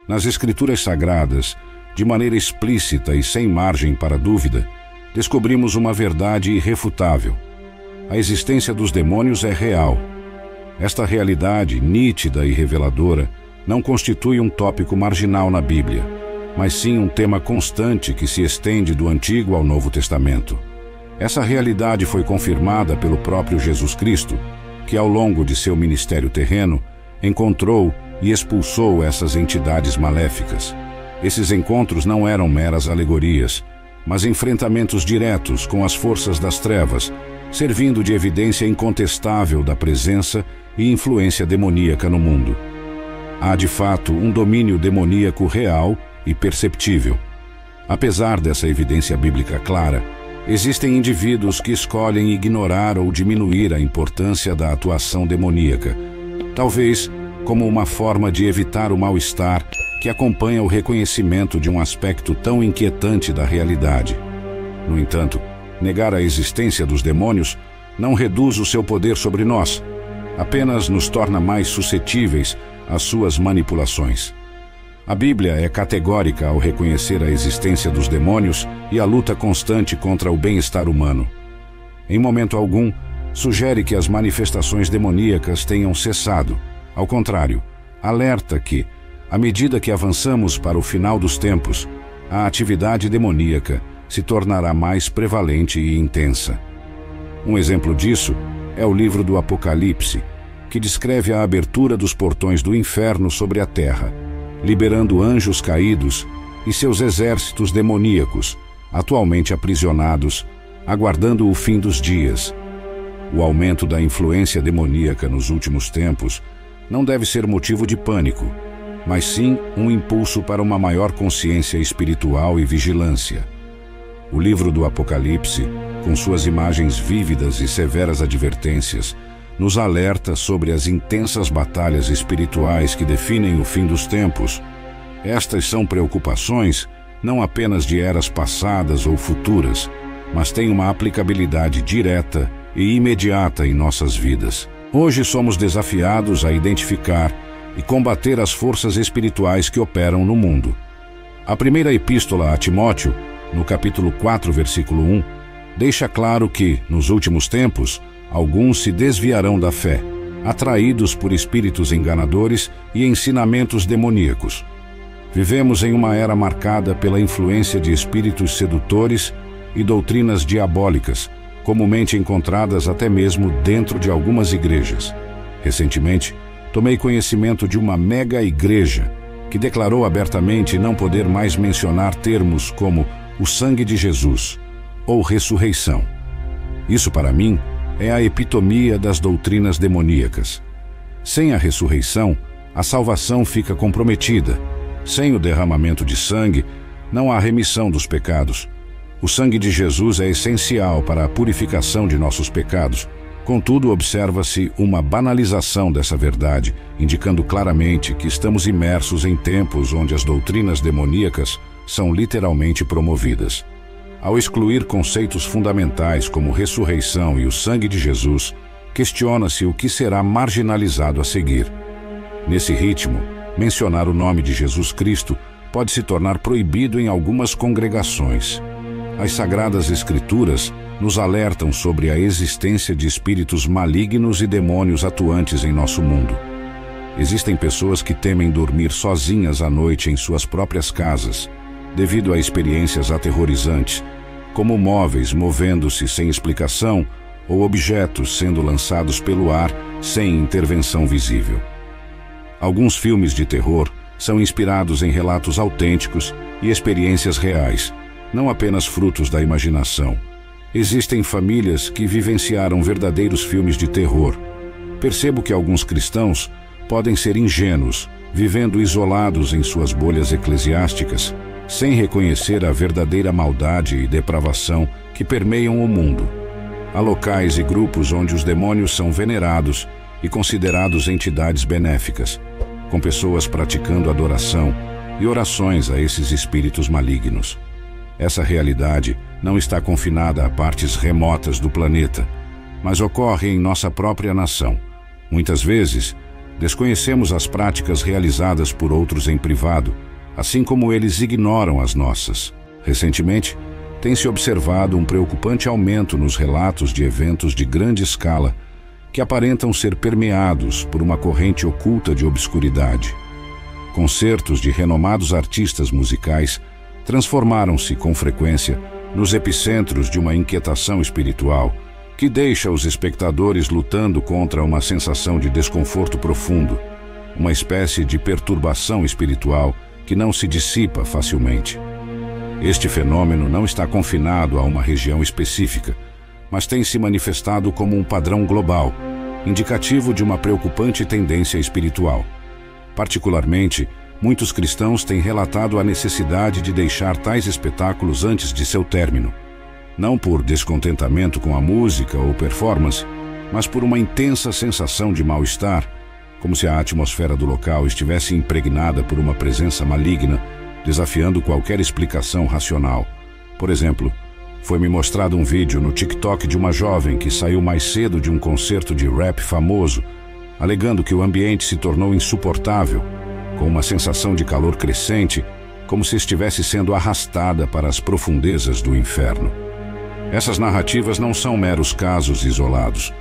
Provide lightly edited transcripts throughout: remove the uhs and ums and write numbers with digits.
Nas Escrituras Sagradas, de maneira explícita e sem margem para dúvida, descobrimos uma verdade irrefutável. A existência dos demônios é real. Esta realidade, nítida e reveladora, não constitui um tópico marginal na Bíblia, mas sim um tema constante que se estende do Antigo ao Novo Testamento. Essa realidade foi confirmada pelo próprio Jesus Cristo, que ao longo de seu ministério terreno, encontrou e expulsou essas entidades maléficas. Esses encontros não eram meras alegorias, mas enfrentamentos diretos com as forças das trevas, servindo de evidência incontestável da presença e influência demoníaca no mundo. Há, de fato, um domínio demoníaco real e perceptível. Apesar dessa evidência bíblica clara, existem indivíduos que escolhem ignorar ou diminuir a importância da atuação demoníaca, talvez como uma forma de evitar o mal-estar que acompanha o reconhecimento de um aspecto tão inquietante da realidade. No entanto, negar a existência dos demônios não reduz o seu poder sobre nós, apenas nos torna mais suscetíveis às suas manipulações. A Bíblia é categórica ao reconhecer a existência dos demônios e a luta constante contra o bem-estar humano. Em momento algum, sugere que as manifestações demoníacas tenham cessado. Ao contrário, alerta que, à medida que avançamos para o final dos tempos, a atividade demoníaca se tornará mais prevalente e intensa. Um exemplo disso é o livro do Apocalipse, que descreve a abertura dos portões do inferno sobre a terra, liberando anjos caídos e seus exércitos demoníacos, atualmente aprisionados, aguardando o fim dos dias. O aumento da influência demoníaca nos últimos tempos não deve ser motivo de pânico, mas sim um impulso para uma maior consciência espiritual e vigilância. O livro do Apocalipse, com suas imagens vívidas e severas advertências, nos alerta sobre as intensas batalhas espirituais que definem o fim dos tempos. Estas são preocupações não apenas de eras passadas ou futuras, mas têm uma aplicabilidade direta e imediata em nossas vidas. Hoje somos desafiados a identificar e combater as forças espirituais que operam no mundo. A primeira epístola a Timóteo, no capítulo 4, versículo 1, deixa claro que, nos últimos tempos, alguns se desviarão da fé, atraídos por espíritos enganadores e ensinamentos demoníacos. Vivemos em uma era marcada pela influência de espíritos sedutores e doutrinas diabólicas, comumente encontradas até mesmo dentro de algumas igrejas. Recentemente, tomei conhecimento de uma mega-igreja que declarou abertamente não poder mais mencionar termos como o sangue de Jesus ou ressurreição. Isso, para mim, é a epitomia das doutrinas demoníacas. Sem a ressurreição, a salvação fica comprometida. Sem o derramamento de sangue, não há remissão dos pecados. O sangue de Jesus é essencial para a purificação de nossos pecados. Contudo, observa-se uma banalização dessa verdade, indicando claramente que estamos imersos em tempos onde as doutrinas demoníacas são literalmente promovidas. Ao excluir conceitos fundamentais como ressurreição e o sangue de Jesus, questiona-se o que será marginalizado a seguir. Nesse ritmo, mencionar o nome de Jesus Cristo pode se tornar proibido em algumas congregações. As Sagradas Escrituras nos alertam sobre a existência de espíritos malignos e demônios atuantes em nosso mundo. Existem pessoas que temem dormir sozinhas à noite em suas próprias casas, devido a experiências aterrorizantes, como móveis movendo-se sem explicação ou objetos sendo lançados pelo ar sem intervenção visível. Alguns filmes de terror são inspirados em relatos autênticos e experiências reais, não apenas frutos da imaginação. Existem famílias que vivenciaram verdadeiros filmes de terror. Percebo que alguns cristãos podem ser ingênuos, vivendo isolados em suas bolhas eclesiásticas, sem reconhecer a verdadeira maldade e depravação que permeiam o mundo. Há locais e grupos onde os demônios são venerados e considerados entidades benéficas, com pessoas praticando adoração e orações a esses espíritos malignos. Essa realidade não está confinada a partes remotas do planeta, mas ocorre em nossa própria nação. Muitas vezes, Desconhecemos as práticas realizadas por outros em privado, assim como eles ignoram as nossas. Recentemente, tem-se observado um preocupante aumento nos relatos de eventos de grande escala que aparentam ser permeados por uma corrente oculta de obscuridade. Concertos de renomados artistas musicais transformaram-se com frequência nos epicentros de uma inquietação espiritual que deixa os espectadores lutando contra uma sensação de desconforto profundo, uma espécie de perturbação espiritual que não se dissipa facilmente. Este fenômeno não está confinado a uma região específica, mas tem se manifestado como um padrão global, indicativo de uma preocupante tendência espiritual. Particularmente, muitos cristãos têm relatado a necessidade de deixar tais espetáculos antes de seu término, não por descontentamento com a música ou performance, mas por uma intensa sensação de mal-estar, como se a atmosfera do local estivesse impregnada por uma presença maligna, desafiando qualquer explicação racional. Por exemplo, foi-me mostrado um vídeo no TikTok de uma jovem que saiu mais cedo de um concerto de rap famoso, alegando que o ambiente se tornou insuportável, com uma sensação de calor crescente, como se estivesse sendo arrastada para as profundezas do inferno. Essas narrativas não são meros casos isolados,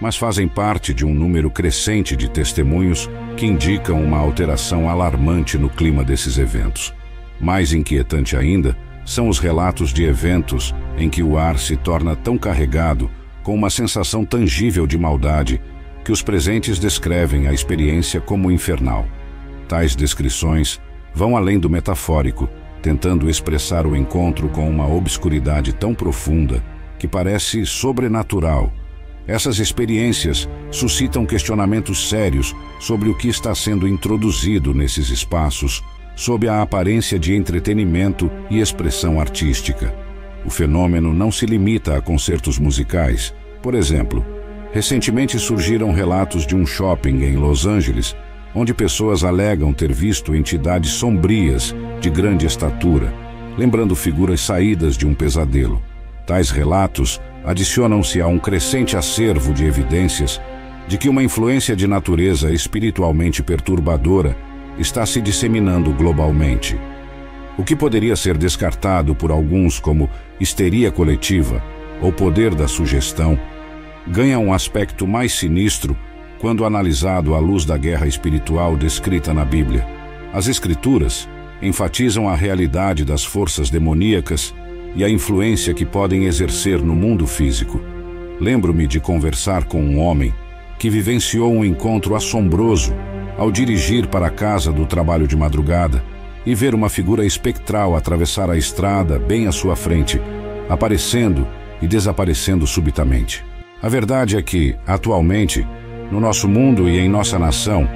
mas fazem parte de um número crescente de testemunhos que indicam uma alteração alarmante no clima desses eventos. Mais inquietante ainda são os relatos de eventos em que o ar se torna tão carregado, com uma sensação tangível de maldade, que os presentes descrevem a experiência como infernal. Tais descrições vão além do metafórico, tentando expressar o encontro com uma obscuridade tão profunda que parece sobrenatural. Essas experiências suscitam questionamentos sérios sobre o que está sendo introduzido nesses espaços, sob a aparência de entretenimento e expressão artística. O fenômeno não se limita a concertos musicais. Por exemplo, recentemente surgiram relatos de um shopping em Los Angeles, onde pessoas alegam ter visto entidades sombrias de grande estatura, lembrando figuras saídas de um pesadelo. Tais relatos adicionam-se a um crescente acervo de evidências de que uma influência de natureza espiritualmente perturbadora está se disseminando globalmente. O que poderia ser descartado por alguns como histeria coletiva ou poder da sugestão, ganha um aspecto mais sinistro quando analisado à luz da guerra espiritual descrita na Bíblia. As Escrituras enfatizam a realidade das forças demoníacas e a influência que podem exercer no mundo físico. Lembro-me de conversar com um homem que vivenciou um encontro assombroso ao dirigir para a casa do trabalho de madrugada e ver uma figura espectral atravessar a estrada bem à sua frente, aparecendo e desaparecendo subitamente. A verdade é que, atualmente, no nosso mundo e em nossa nação,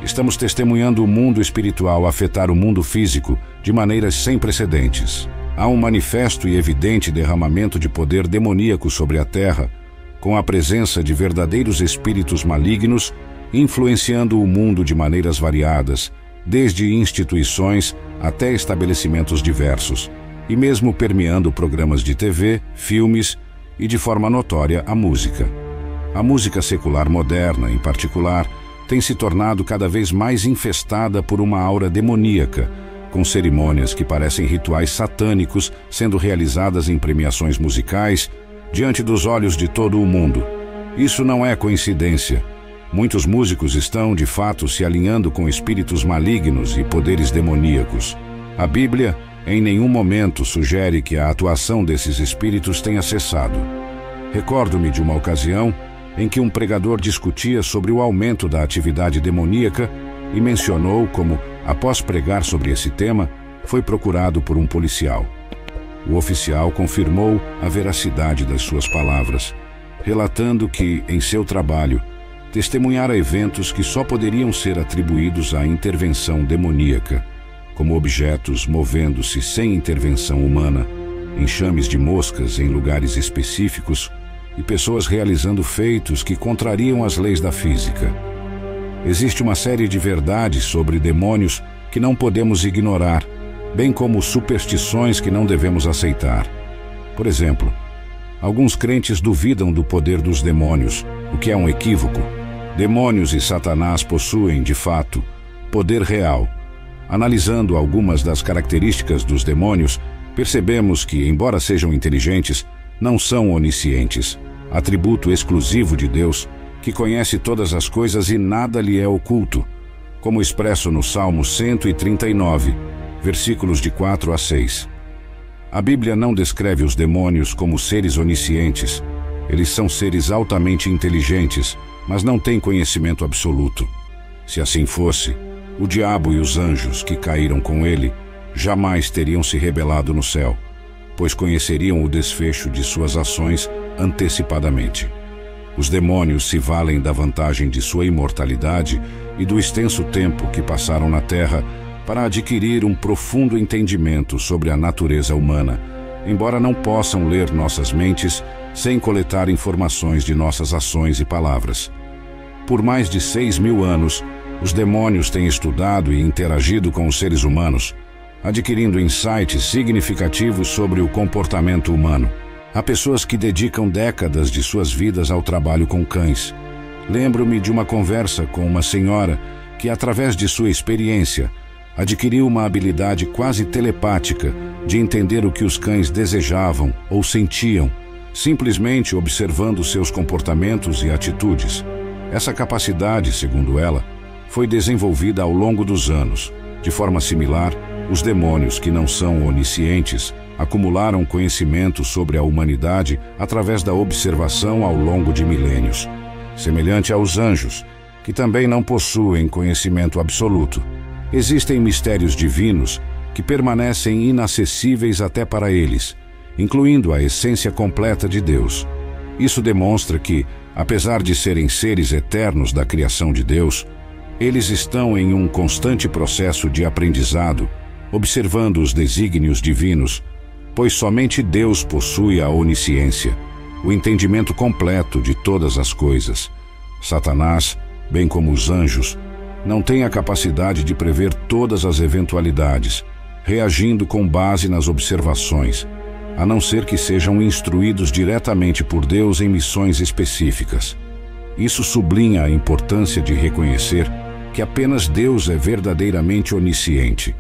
estamos testemunhando o mundo espiritual afetar o mundo físico de maneiras sem precedentes. Há um manifesto e evidente derramamento de poder demoníaco sobre a Terra, com a presença de verdadeiros espíritos malignos influenciando o mundo de maneiras variadas, desde instituições até estabelecimentos diversos, e mesmo permeando programas de TV, filmes e, de forma notória, a música. A música secular moderna, em particular, tem se tornado cada vez mais infestada por uma aura demoníaca, com cerimônias que parecem rituais satânicos sendo realizadas em premiações musicais diante dos olhos de todo o mundo. Isso não é coincidência. Muitos músicos estão, de fato, se alinhando com espíritos malignos e poderes demoníacos. A Bíblia, em nenhum momento, sugere que a atuação desses espíritos tenha cessado. Recordo-me de uma ocasião em que um pregador discutia sobre o aumento da atividade demoníaca e mencionou como, após pregar sobre esse tema, foi procurado por um policial. O oficial confirmou a veracidade das suas palavras, relatando que, em seu trabalho, testemunhara eventos que só poderiam ser atribuídos à intervenção demoníaca, como objetos movendo-se sem intervenção humana, enxames de moscas em lugares específicos e pessoas realizando feitos que contrariam as leis da física. Existe uma série de verdades sobre demônios que não podemos ignorar, bem como superstições que não devemos aceitar. Por exemplo, alguns crentes duvidam do poder dos demônios, o que é um equívoco. Demônios e Satanás possuem, de fato, poder real. Analisando algumas das características dos demônios, percebemos que, embora sejam inteligentes, não são oniscientes, atributo exclusivo de Deus, que conhece todas as coisas e nada lhe é oculto, como expresso no Salmo 139, versículos de 4 a 6. A Bíblia não descreve os demônios como seres oniscientes. Eles são seres altamente inteligentes, mas não têm conhecimento absoluto. Se assim fosse, o diabo e os anjos que caíram com ele jamais teriam se rebelado no céu, pois conheceriam o desfecho de suas ações antecipadamente. Os demônios se valem da vantagem de sua imortalidade e do extenso tempo que passaram na terra para adquirir um profundo entendimento sobre a natureza humana, embora não possam ler nossas mentes sem coletar informações de nossas ações e palavras. Por mais de 6.000 anos, os demônios têm estudado e interagido com os seres humanos, adquirindo insights significativos sobre o comportamento humano. Há pessoas que dedicam décadas de suas vidas ao trabalho com cães. Lembro-me de uma conversa com uma senhora que, através de sua experiência, adquiriu uma habilidade quase telepática de entender o que os cães desejavam ou sentiam, simplesmente observando seus comportamentos e atitudes. Essa capacidade, segundo ela, foi desenvolvida ao longo dos anos. De forma similar, os demônios, que não são oniscientes, acumularam conhecimento sobre a humanidade através da observação ao longo de milênios. Semelhante aos anjos, que também não possuem conhecimento absoluto. Existem mistérios divinos que permanecem inacessíveis até para eles, incluindo a essência completa de Deus. Isso demonstra que, apesar de serem seres eternos da criação de Deus, eles estão em um constante processo de aprendizado, observando os desígnios divinos, pois somente Deus possui a onisciência, o entendimento completo de todas as coisas. Satanás, bem como os anjos, não tem a capacidade de prever todas as eventualidades, reagindo com base nas observações, a não ser que sejam instruídos diretamente por Deus em missões específicas. Isso sublinha a importância de reconhecer que apenas Deus é verdadeiramente onisciente.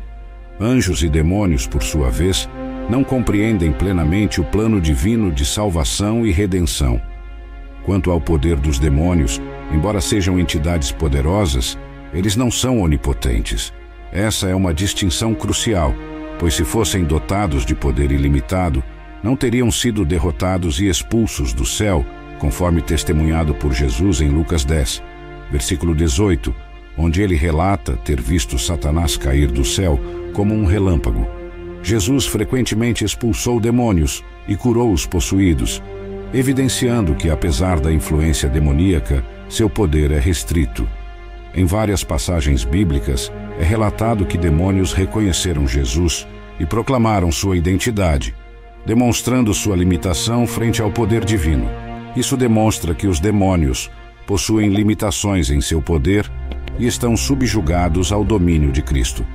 Anjos e demônios, por sua vez, não compreendem plenamente o plano divino de salvação e redenção. Quanto ao poder dos demônios, embora sejam entidades poderosas, eles não são onipotentes. Essa é uma distinção crucial, pois se fossem dotados de poder ilimitado, não teriam sido derrotados e expulsos do céu, conforme testemunhado por Jesus em Lucas 10, versículo 18, onde ele relata ter visto Satanás cair do céu como um relâmpago. Jesus frequentemente expulsou demônios e curou os possuídos, evidenciando que, apesar da influência demoníaca, seu poder é restrito. Em várias passagens bíblicas, é relatado que demônios reconheceram Jesus e proclamaram sua identidade, demonstrando sua limitação frente ao poder divino. Isso demonstra que os demônios possuem limitações em seu poder e estão subjugados ao domínio de Cristo.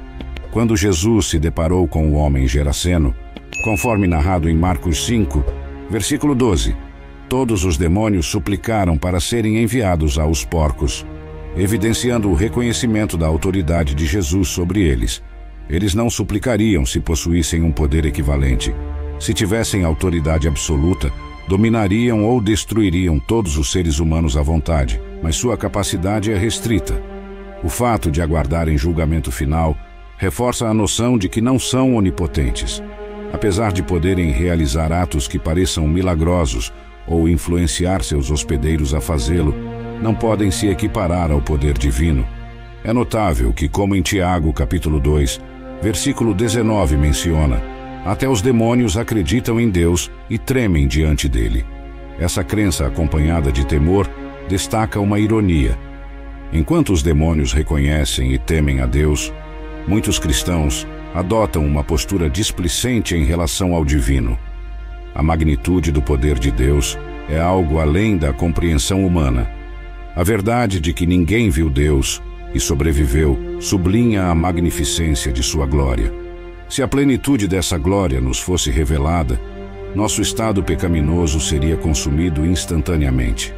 Quando Jesus se deparou com o homem Geraseno, conforme narrado em Marcos 5, versículo 12, todos os demônios suplicaram para serem enviados aos porcos, evidenciando o reconhecimento da autoridade de Jesus sobre eles. Eles não suplicariam se possuíssem um poder equivalente. Se tivessem autoridade absoluta, dominariam ou destruiriam todos os seres humanos à vontade, mas sua capacidade é restrita. O fato de aguardarem julgamento final reforça a noção de que não são onipotentes. Apesar de poderem realizar atos que pareçam milagrosos ou influenciar seus hospedeiros a fazê-lo, não podem se equiparar ao poder divino. É notável que, como em Tiago, capítulo 2, versículo 19 menciona, até os demônios acreditam em Deus e tremem diante dele. Essa crença acompanhada de temor destaca uma ironia. Enquanto os demônios reconhecem e temem a Deus, muitos cristãos adotam uma postura displicente em relação ao divino. A magnitude do poder de Deus é algo além da compreensão humana. A verdade de que ninguém viu Deus e sobreviveu sublinha a magnificência de sua glória. Se a plenitude dessa glória nos fosse revelada, nosso estado pecaminoso seria consumido instantaneamente.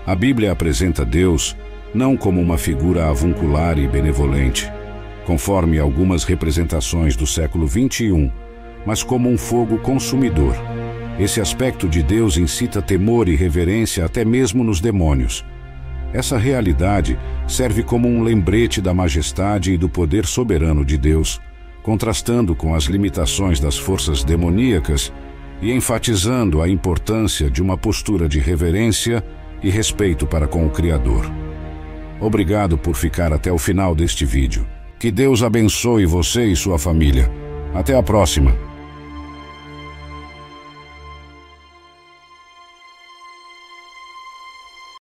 A Bíblia apresenta Deus não como uma figura avuncular e benevolente, conforme algumas representações do século XXI, mas como um fogo consumidor. Esse aspecto de Deus incita temor e reverência até mesmo nos demônios. Essa realidade serve como um lembrete da majestade e do poder soberano de Deus, contrastando com as limitações das forças demoníacas e enfatizando a importância de uma postura de reverência e respeito para com o Criador. Obrigado por ficar até o final deste vídeo. Que Deus abençoe você e sua família. Até a próxima!